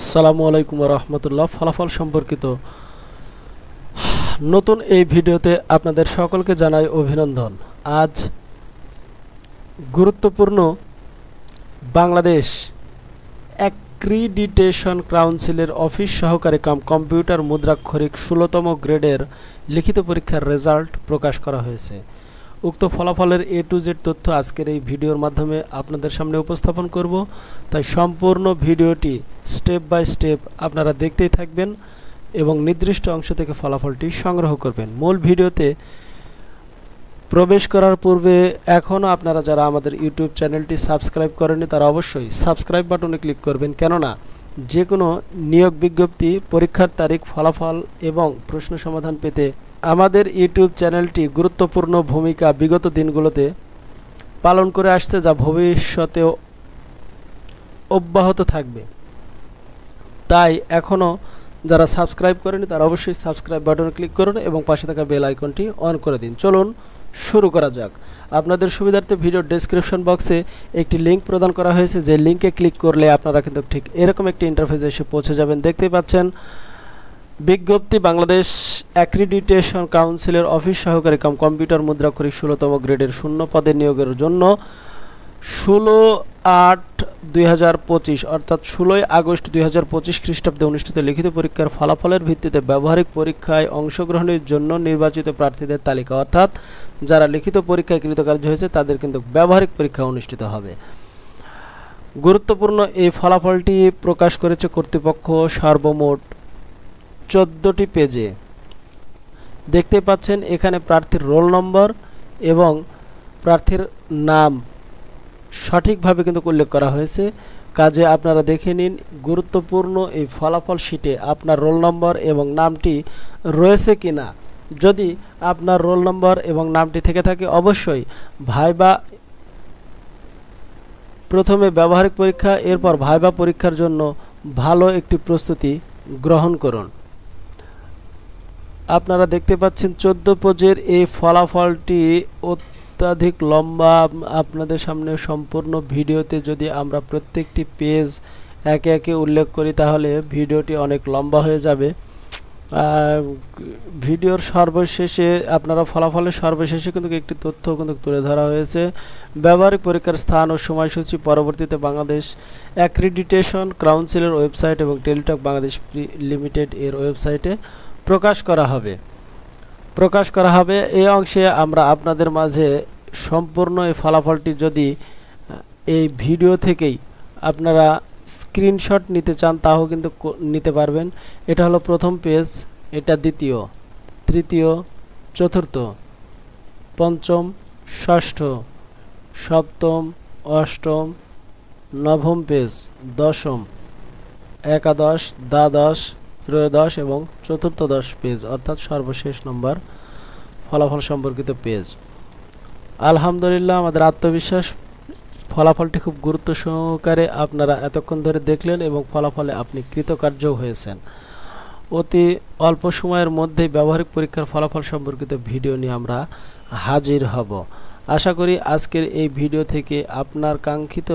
আসসালামু আলাইকুম ওয়া রাহমাতুল্লাহ। ফলাফল সম্পর্কিত নতুন এই ভিডিওতে আপনাদের সকলকে জানাই অভিনন্দন। আজ গুরুত্বপূর্ণ বাংলাদেশ অ্যাক্রিডিটেশন কাউন্সিলের অফিস সহকারী কাম কম্পিউটার মুদ্রাক্ষরিক ১৬তম গ্রেডের লিখিত পরীক্ষার রেজাল্ট প্রকাশ করা হয়েছে। উক্ত ফলাফলের A to Z তথ্য আজকের এই ভিডিওর মাধ্যমে আপনাদের সামনে উপস্থাপন করব, তাই সম্পূর্ণ ভিডিওটি স্টেপ বাই স্টেপ আপনারা দেখতেই থাকবেন এবং নির্দিষ্ট অংশ থেকে ফলাফলটি সংগ্রহ করবেন। মূল ভিডিওতে প্রবেশ করার পূর্বে এখনও আপনারা যারা আমাদের ইউটিউব চ্যানেলটি সাবস্ক্রাইব করেননি তারা অবশ্যই সাবস্ক্রাইব বাটনে ক্লিক করবেন, কেননা যে কোনো নিয়োগ বিজ্ঞপ্তি, পরীক্ষার তারিখ, ফলাফল এবং প্রশ্ন সমাধান পেতে আমাদের ইউটিউব চ্যানেলটি গুরুত্বপূর্ণ ভূমিকা বিগত দিনগুলোতে পালন করে আসছে, যা ভবিষ্যতেও অব্যাহত থাকবে। তাই এখনও যারা সাবস্ক্রাইব করেনি তারা অবশ্যই সাবস্ক্রাইব বাটনে ক্লিক করুন এবং পাশে থাকা বেল আইকনটি অন করে দিন। চলুন শুরু করা যাক। আপনাদের সুবিধার্থে ভিডিও ডেসক্রিপশন বক্সে একটি লিঙ্ক প্রদান করা হয়েছে, যে লিঙ্কে ক্লিক করলে আপনারা কিন্তু ঠিক এরকম একটি ইন্টারফেসে এসে পৌঁছে যাবেন। দেখতেই পাচ্ছেন বিজ্ঞপ্তি, বাংলাদেশ অ্যাক্রিডিটেশন কাউন্সিলের অফিস সহকারী কাম কম্পিউটার মুদ্রাক্ষরিক ১৬তম গ্রেডের শূন্য পদে নিয়োগের জন্য ১৬/৮/২০২৫ অর্থাৎ ১৬ই আগস্ট ২০২৫ খ্রিস্টাব্দে অনুষ্ঠিত লিখিত পরীক্ষার ফলাফলের ভিত্তিতে ব্যবহারিক পরীক্ষায় অংশগ্রহণের জন্য নির্বাচিত প্রার্থীদের তালিকা, অর্থাৎ যারা লিখিত পরীক্ষায় কৃতকার্য হয়েছে তাদের কিন্তু ব্যবহারিক পরীক্ষা অনুষ্ঠিত হবে। গুরুত্বপূর্ণ এই ফলাফলটি প্রকাশ করেছে কর্তৃপক্ষ সর্বমোট ১৪টি পেজে। দেখতে পাচ্ছেন এখানে প্রার্থীর রোল নম্বর এবং প্রার্থীর নাম সঠিকভাবে কিন্তু উল্লেখ করা হয়েছে। কাজে আপনারা দেখে নিন গুরুত্বপূর্ণ এই ফলাফল শিটে আপনার রোল নম্বর এবং নামটি রয়েছে কিনা। যদি আপনার রোল নম্বর এবং নামটি থেকে থাকে অবশ্যই ভাইবা, প্রথমে ব্যবহারিক পরীক্ষা, এরপর ভাইবা পরীক্ষার জন্য ভালো একটি প্রস্তুতি গ্রহণ করুন। আপনারা দেখতে পাচ্ছেন ১৪ পেজের এই ফলাফলটি অত্যাধিক লম্বা। আপনাদের সামনে সম্পূর্ণ ভিডিওতে যদি আমরা প্রত্যেকটি পেজ একে একে উল্লেখ করি তাহলে ভিডিওটি অনেক লম্বা হয়ে যাবে। ভিডিওর সর্বশেষে আপনারা ফলাফলের সর্বশেষে কিন্তু একটি তথ্য কিন্তু তুলে ধরা হয়েছে। ব্যবহারিক পরীক্ষার স্থান ও সময়সূচি পরবর্তীতে বাংলাদেশ অ্যাক্রিডিটেশন কাউন্সিলের ওয়েবসাইট এবং টেলিটক বাংলাদেশ লিমিটেড এর ওয়েবসাইটে প্রকাশ করা হবে। এই অংশে আমরা আপনাদের মাঝে সম্পূর্ণ এই ফলাফলটি যদি এই ভিডিও থেকেই আপনারা স্ক্রিনশট নিতে চান তাও কিন্তু নিতে পারবেন। এটা হলো প্রথম পেজ, এটা দ্বিতীয়, তৃতীয়, চতুর্থ, পঞ্চম, ষষ্ঠ, সপ্তম, অষ্টম, নবম পেজ, দশম, একাদশ, দ্বাদশ, ত্রয়োদশ এবং চতুর্থদশ পেজ, অর্থাৎ সর্বশেষ নম্বর ফলাফল সম্পর্কিত পেজ। আলহামদুলিল্লাহ, আমাদের আত্মবিশ্বাস ফলাফলটি খুব গুরুত্ব সহকারে আপনারা এতক্ষণ ধরে দেখলেন এবং ফলাফলে আপনি কৃতকার্য হয়েছেন। অতি অল্প সময়ের মধ্যেই ব্যবহারিক পরীক্ষার ফলাফল সম্পর্কিত ভিডিও নিয়ে আমরা হাজির হব। আশা করি আজকের এই ভিডিও থেকে আপনার কাঙ্ক্ষিত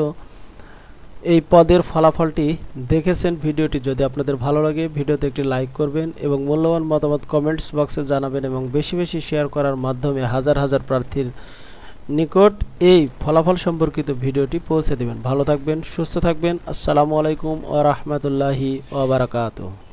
এই পদের ফলাফলটি দেখেছেন। ভিডিওটি যদি আপনাদের ভালো লাগে ভিডিওতে একটি লাইক করবেন এবং মূল্যবান মতামত কমেন্টস বক্সে জানাবেন এবং বেশি বেশি শেয়ার করার মাধ্যমে হাজার হাজার প্রার্থীর নিকট এই ফলাফল সম্পর্কিত ভিডিওটি পৌঁছে দেবেন। ভালো থাকবেন, সুস্থ থাকবেন। আসসালামু আলাইকুম ওয়া রাহমাতুল্লাহি ওয়া বারাকাতুহু।